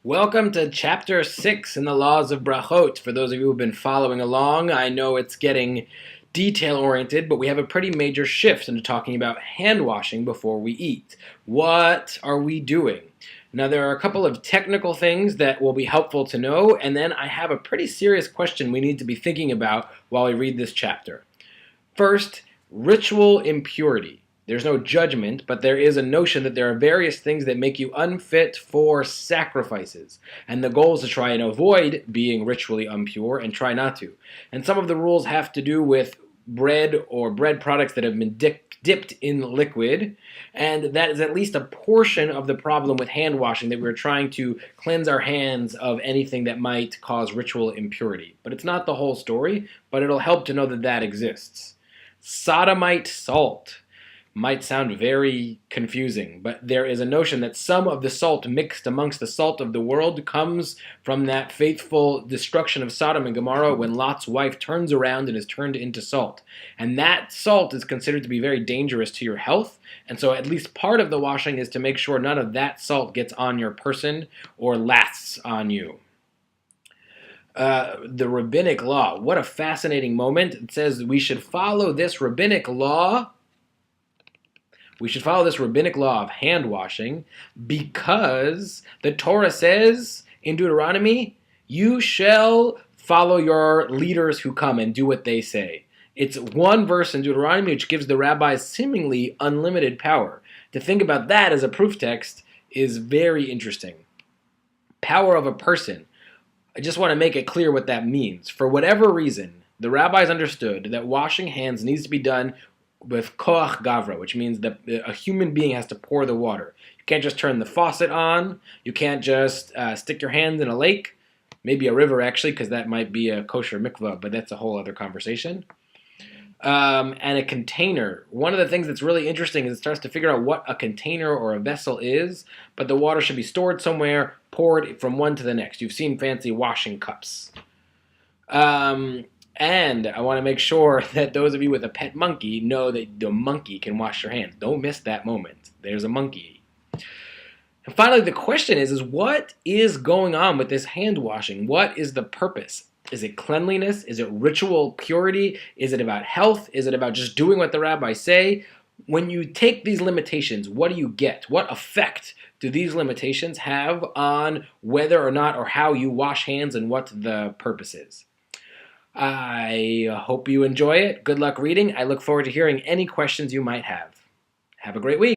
Welcome to Chapter 6 in the Laws of Brachot. For those of you who have been following along, I know it's getting detail-oriented, but we have a pretty major shift into talking about hand washing before we eat. What are we doing? Now, there are a couple of technical things that will be helpful to know, and then I have a pretty serious question we need to be thinking about while we read this chapter. First, ritual impurity. There's no judgment, but there is a notion that there are various things that make you unfit for sacrifices. And the goal is to try and avoid being ritually impure and try not to. And some of the rules have to do with bread or bread products that have been dipped in liquid. And that is at least a portion of the problem with hand washing, that we're trying to cleanse our hands of anything that might cause ritual impurity. But it's not the whole story, but it'll help to know that that exists. Sodomite salt might sound very confusing, but there is a notion that some of the salt mixed amongst the salt of the world comes from that faithful destruction of Sodom and Gomorrah when Lot's wife turns around and is turned into salt. And that salt is considered to be very dangerous to your health, and so at least part of the washing is to make sure none of that salt gets on your person or lasts on you. The rabbinic law. What a fascinating moment. It says we should follow this rabbinic law. We should follow this rabbinic law of hand washing because the Torah says in Deuteronomy, you shall follow your leaders who come and do what they say. It's one verse in Deuteronomy which gives the rabbis seemingly unlimited power. To think about that as a proof text is very interesting. Power of a person. I just want to make it clear what that means. For whatever reason, the rabbis understood that washing hands needs to be done with koach gavra, which means that a human being has to pour the water. You can't just turn the faucet on. You can't just stick your hand in a lake, maybe a river actually, because that might be a kosher mikvah, but that's a whole other conversation. And a container. One of the things that's really interesting is it starts to figure out what a container or a vessel is, but the water should be stored somewhere, poured from one to the next. You've seen fancy washing cups. And I want to make sure that those of you with a pet monkey know that the monkey can wash your hands. Don't miss that moment. There's a monkey. And finally, the question is what is going on with this hand washing? What is the purpose? Is it cleanliness? Is it ritual purity? Is it about health? Is it about just doing what the rabbis say? When you take these limitations, what do you get? What effect do these limitations have on whether or not or how you wash hands and what the purpose is? I hope you enjoy it. Good luck reading. I look forward to hearing any questions you might have. Have a great week.